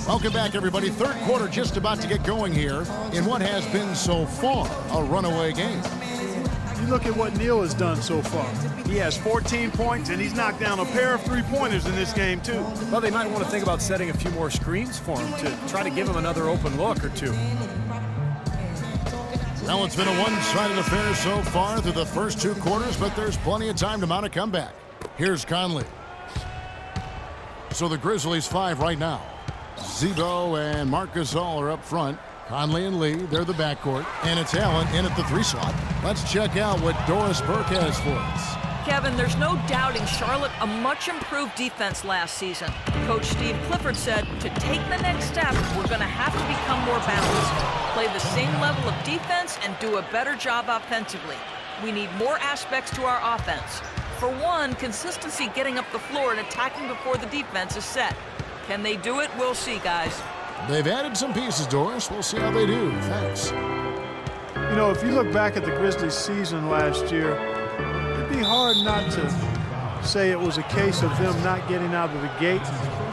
Welcome back, everybody. Third quarter just about to get going here in what has been so far a runaway game. You look at what Neal has done so far. He has 14 points, and he's knocked down a pair of three-pointers in this game, too. Well, they might want to think about setting a few more screens for him to try to give him another open look or two. Well, it's been a one-sided affair so far through the first two quarters, but there's plenty of time to mount a comeback. Here's Conley. So the Grizzlies 5 right now. Zebo and Marc Gasol are up front. Conley and Lee, they're the backcourt. And it's Allen in at the 3 slot. Let's check out what Doris Burke has for us. Kevin, there's no doubting Charlotte a much improved defense last season. Coach Steve Clifford said to take the next step, we're going to have to become more balanced, play the same level of defense, and do a better job offensively. We need more aspects to our offense. For one, consistency getting up the floor and attacking before the defense is set. Can they do it? We'll see, guys. They've added some pieces, Doris. We'll see how they do. Thanks. You know, if you look back at the Grizzlies season last year, it'd be hard not to say it was a case of them not getting out of the gate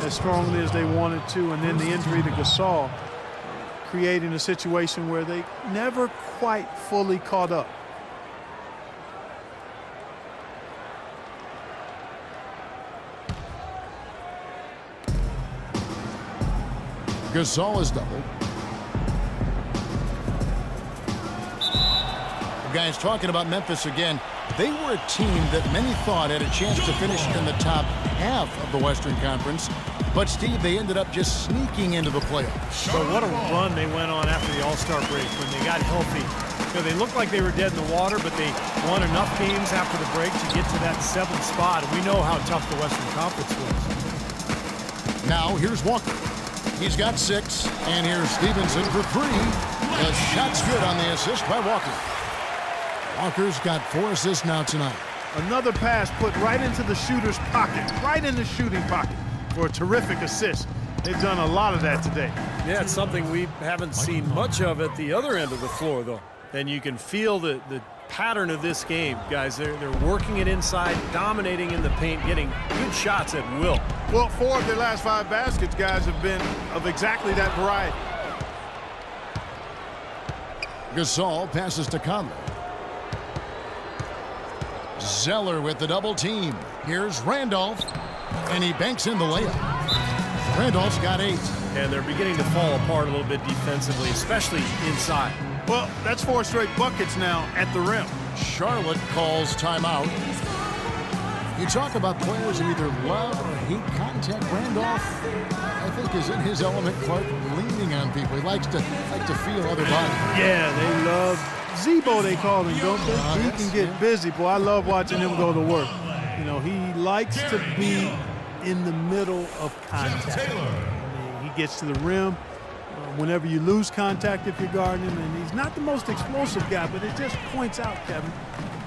as strongly as they wanted to, and then the injury to Gasol creating a situation where they never quite fully caught up. Gasol is doubled. Guys, talking about Memphis again, they were a team that many thought had a chance to finish in the top half of the Western Conference. But, Steve, they ended up just sneaking into the playoffs. So what a run they went on after the All-Star break when they got healthy. You know, they looked like they were dead in the water, but they won enough games after the break to get to that 7th spot. And we know how tough the Western Conference was. Now, here's Walker. He's got 6, and here's Stevenson for 3. The shot's good on the assist by Walker. Walker's got 4 assists now tonight. Another pass put right into the shooter's pocket, right in the shooting pocket for a terrific assist. They've done a lot of that today. Yeah, it's something we haven't seen much of at the other end of the floor, though. And you can feel the pattern of this game, guys. They're working it inside, dominating in the paint, getting good shots at will. Well, 4 of their last 5 baskets, guys, have been of exactly that variety. Gasol passes to Conley. Zeller with the double team. Here's Randolph, and he banks in the layup. Randolph's got 8. And they're beginning to fall apart a little bit defensively, especially inside. Well, that's 4 straight buckets now at the rim. Charlotte calls timeout. You talk about players who either love or hate contact. Randolph, I think, is in his element, Clark, leaning on people. He likes to feel other bodies. Yeah, they love Zebo, they call him, don't they? He can get busy, boy. I love watching him go to work. You know, he likes to be in the middle of contact. He gets to the rim whenever you lose contact if you're guarding him, and he's not the most explosive guy, but it just points out, Kevin,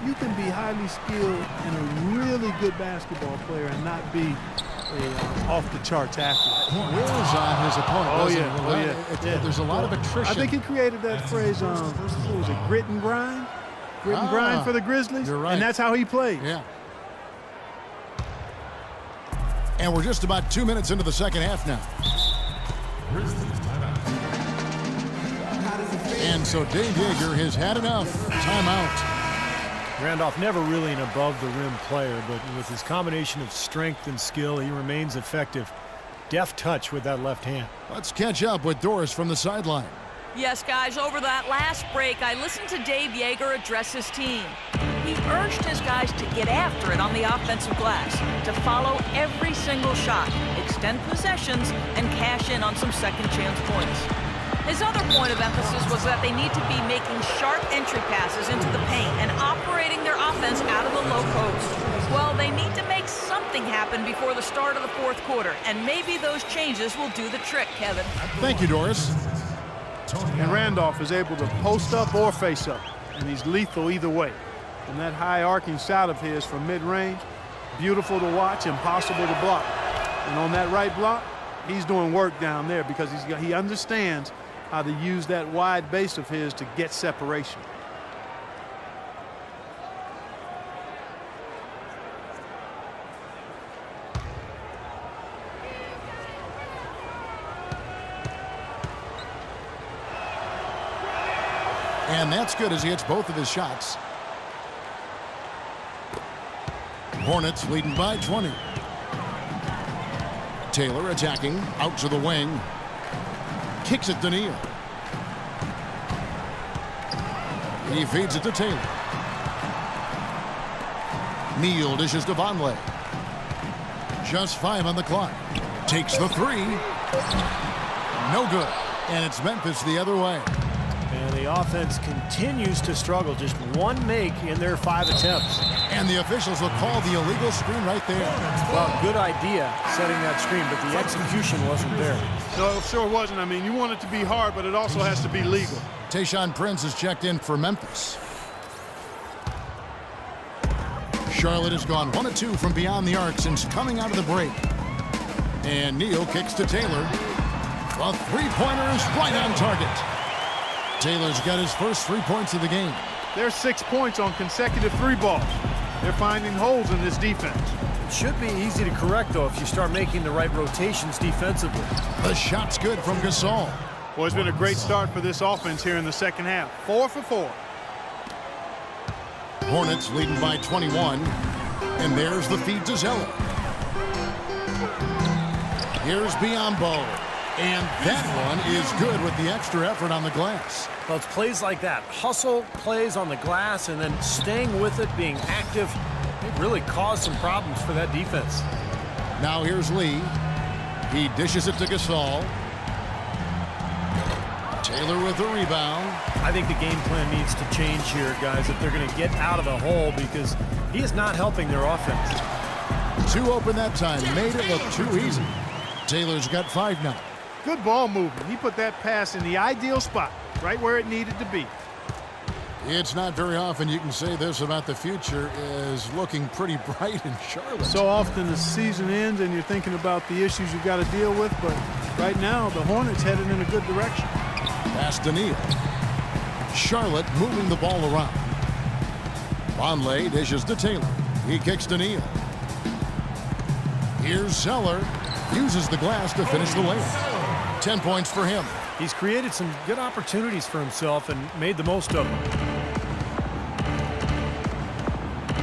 you can be highly skilled and a really good basketball player and not be a off-the-charts athlete. He wears on his opponent. Yeah. There's a lot of attrition. I think he created that phrase, what was it, grit and grind? Grit and grind for the Grizzlies? You're right. And that's how he played. Yeah. And we're just about 2 minutes into the second half now. And so Dave Yeager has had enough. Timeout. Randolph never really an above-the-rim player, but with his combination of strength and skill, he remains effective. Deft touch with that left hand. Let's catch up with Doris from the sideline. Yes, guys, over that last break, I listened to Dave Yeager address his team. He urged his guys to get after it on the offensive glass, to follow every single shot, extend possessions, and cash in on some second-chance points. His other point of emphasis was that they need to be making sharp entry passes into the paint and operating their offense out of the low post. Well, they need to make something happen before the start of the 4th quarter, and maybe those changes will do the trick, Kevin. Thank you, Doris. And Randolph is able to post up or face up, and he's lethal either way. And that high arcing shot of his from mid-range, beautiful to watch, impossible to block. And on that right block, he's doing work down there because he understands how to use that wide base of his to get separation. And that's good as he hits both of his shots. Hornets leading by 20. Taylor attacking, out to the wing. Kicks it to Neal. He feeds it to Taylor. Neal dishes to Vonleh. Just 5 on the clock. Takes the 3. No good. And it's Memphis the other way. And the offense continues to struggle. Just 1 make in their 5 attempts. And the officials will call the illegal screen right there. Well, good idea setting that screen, but the execution wasn't there. No, it sure wasn't. I mean, you want it to be hard, but it also has to be legal. Tayshaun Prince is checked in for Memphis. Charlotte has gone 1 of 2 from beyond the arc since coming out of the break. And Neal kicks to Taylor. A 3-pointer is right on target. Taylor's got his first 3 points of the game. There's 6 points on consecutive 3 balls. They're finding holes in this defense. It should be easy to correct, though, if you start making the right rotations defensively. The shot's good from Gasol. Well, it's been a great start for this offense here in the second half. 4 for 4. Hornets leading by 21. And there's the feed to Zeller. Here's Biyombo. And that one is good with the extra effort on the glass. Well, it's plays like that. Hustle plays on the glass and then staying with it, being active. It really caused some problems for that defense. Now here's Lee. He dishes it to Gasol. Taylor with the rebound. I think the game plan needs to change here, guys, if they're going to get out of the hole, because he is not helping their offense. 2 open that time. Made it look too easy. Taylor's got 5 now. Good ball movement. He put that pass in the ideal spot, right where it needed to be. It's not very often you can say this about the future is looking pretty bright in Charlotte. So often the season ends and you're thinking about the issues you've got to deal with, but right now the Hornets headed in a good direction. Pass to Neal. Charlotte moving the ball around. Vonleh dishes to Taylor. He kicks to Neal. Here's Zeller. Uses the glass to finish the layup. 10 points for him. He's created some good opportunities for himself and made the most of them.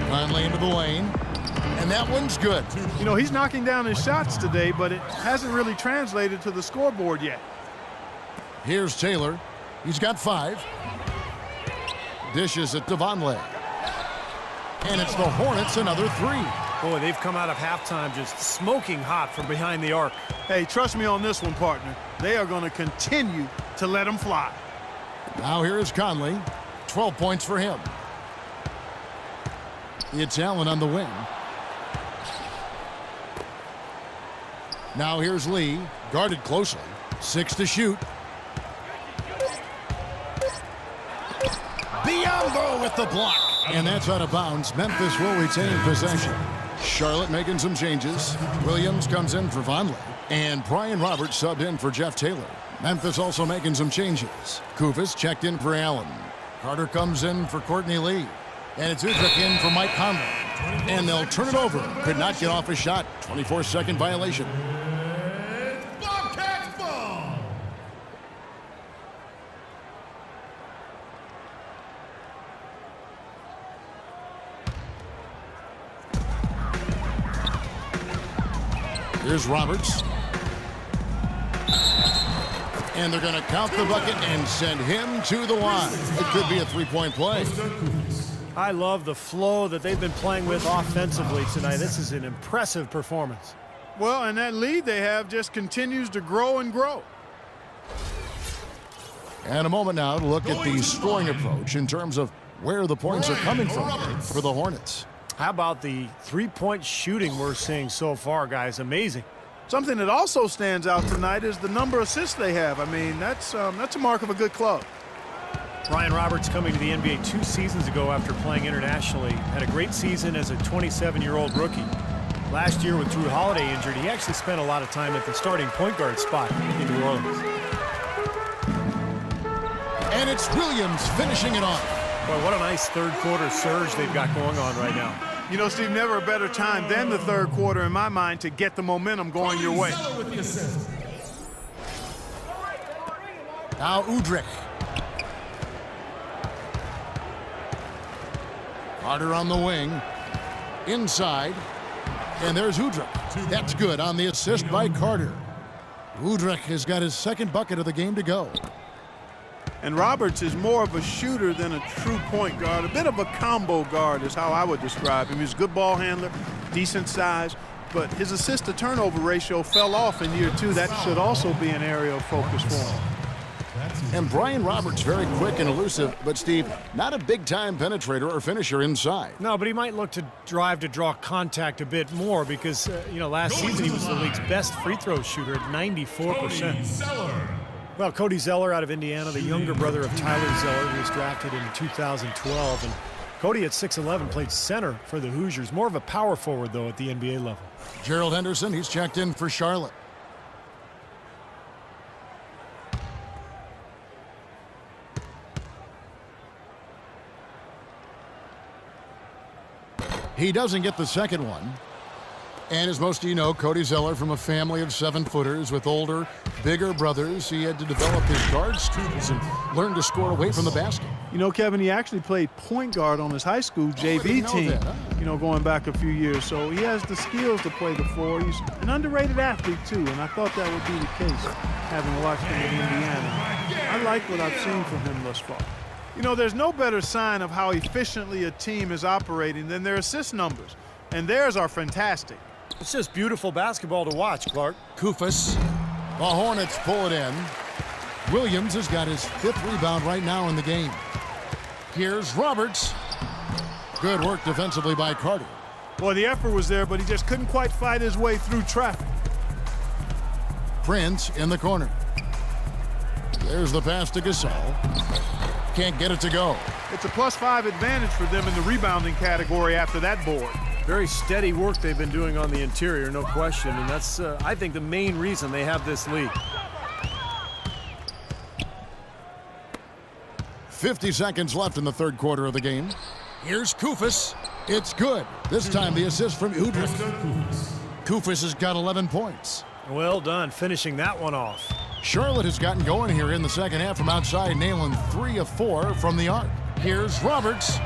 Vonleh into the lane. And that one's good. You know, he's knocking down his shots today, but it hasn't really translated to the scoreboard yet. Here's Taylor. He's got 5. Dishes it to Vonleh. And it's the Hornets another 3. Boy, they've come out of halftime just smoking hot from behind the arc. Hey, trust me on this one, partner. They are going to continue to let them fly. Now here is Conley. 12 points for him. It's Allen on the wing. Now here's Lee. Guarded closely. 6 to shoot. Biyombo with the block. And that's out of bounds. Memphis will retain possession. Charlotte making some changes. Williams comes in for Vonleh. And Brian Roberts subbed in for Jeff Taylor. Memphis also making some changes. Kufis checked in for Allen. Carter comes in for Courtney Lee. And it's Udrich in for Mike Conley. And they'll turn it over. Could not get off a shot. 24-second violation. Here's Roberts. And they're going to count the bucket and send him to the line. It could be a 3-point play. I love the flow that they've been playing with offensively tonight. This is an impressive performance. Well, and that lead they have just continues to grow and grow. And a moment now to look at the scoring approach in terms of where the points are coming from for the Hornets. How about the 3-point shooting we're seeing so far, guys? Amazing. Something that also stands out tonight is the number of assists they have. I mean, that's a mark of a good club. Brian Roberts, coming to the NBA 2 seasons ago after playing internationally, had a great season as a 27-year-old rookie. Last year with Drew Holiday injured, he actually spent a lot of time at the starting point guard spot in New Orleans. And it's Williams finishing it off. Boy, what a nice third-quarter surge they've got going on right now. You know, Steve, never a better time than the third quarter in my mind to get the momentum going your way. Now Udrich. Carter on the wing. Inside. And there's Udrich. That's good on the assist by Carter. Udrich has got his second bucket of the game to go. And Roberts is more of a shooter than a true point guard. A bit of a combo guard is how I would describe him. He's a good ball handler, decent size, but his assist-to-turnover ratio fell off in year 2. That should also be an area of focus for him. And Brian Roberts, very quick and elusive, but Steve, not a big-time penetrator or finisher inside. No, but he might look to drive to draw contact a bit more because, last season he was the league's best free throw shooter at 94%. Well, Cody Zeller out of Indiana, the younger brother of Tyler Zeller, who was drafted in 2012. And Cody at 6'11", played center for the Hoosiers. More of a power forward, though, at the NBA level. Gerald Henderson, he's checked in for Charlotte. He doesn't get the second one. And as most of you know, Cody Zeller from a family of 7-footers with older, bigger brothers. He had to develop his guard skills and learn to score away from the basket. You know, Kevin, he actually played point guard on his high school JV team, going back a few years. So he has the skills to play the 4. He's an underrated athlete, too, and I thought that would be the case, having watched him in Indiana. I like what I've seen from him thus far. There's no better sign of how efficiently a team is operating than their assist numbers, and theirs are fantastic. It's just beautiful basketball to watch, Clark. Kufas. The Hornets pull it in. Williams has got his 5th rebound right now in the game. Here's Roberts. Good work defensively by Carter. Boy, the effort was there, but he just couldn't quite fight his way through traffic. Prince in the corner. There's the pass to Gasol. Can't get it to go. It's a +5 advantage for them in the rebounding category after that board. Very steady work they've been doing on the interior, no question, and that's, I think, the main reason they have this lead. 50 seconds left in the third quarter of the game. Here's Kufas. It's good. This time the assist from Udrich. Kufas has got 11 points. Well done, finishing that one off. Charlotte has gotten going here in the second half from outside, nailing 3 of 4 from the arc. Here's Roberts.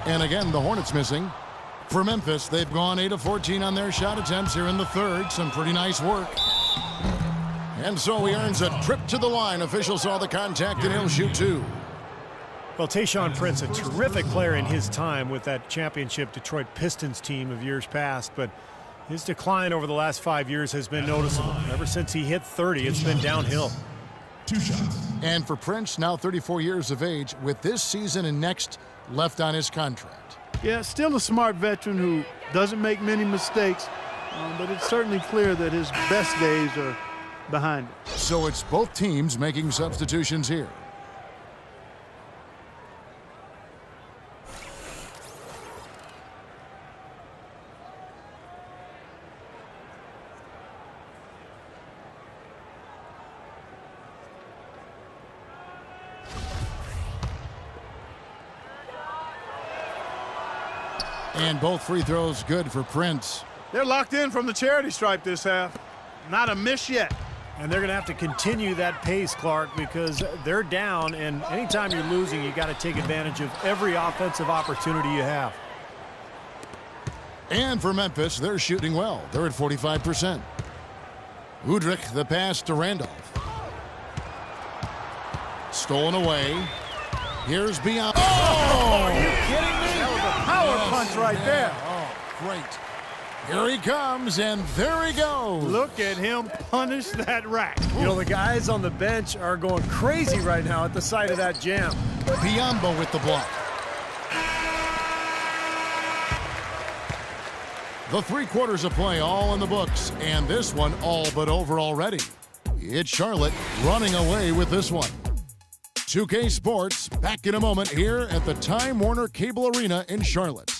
And again, the Hornets missing. For Memphis, they've gone 8 of 14 on their shot attempts here in the third. Some pretty nice work. And so he earns a trip to the line. Officials saw the contact, and he'll shoot 2. Well, Tayshaun Prince, a terrific player in his time with that championship Detroit Pistons team of years past, but his decline over the last 5 years has been noticeable. Ever since he hit 30, it's been downhill. 2 shots. And for Prince, now 34 years of age, with this season and next left on his contract. Yeah, still a smart veteran who doesn't make many mistakes, but it's certainly clear that his best days are behind him. So it's both teams making substitutions here. And both free throws good for Prince. They're locked in from the charity stripe this half. Not a miss yet. And they're going to have to continue that pace, Clark, because they're down, and anytime you're losing, you got to take advantage of every offensive opportunity you have. And for Memphis, they're shooting well. They're at 45%. Udrich, the pass to Randolph. Stolen away. Here's Beyond. Oh, are you kidding me? That was a power punch right there. Oh, great. Here he comes, and there he goes. Look at him punish that rack. The guys on the bench are going crazy right now at the sight of that jam. Biyombo with the block. The 3 quarters of play all in the books, and this one all but over already. It's Charlotte running away with this one. 2K Sports back in a moment here at the Time Warner Cable Arena in Charlotte.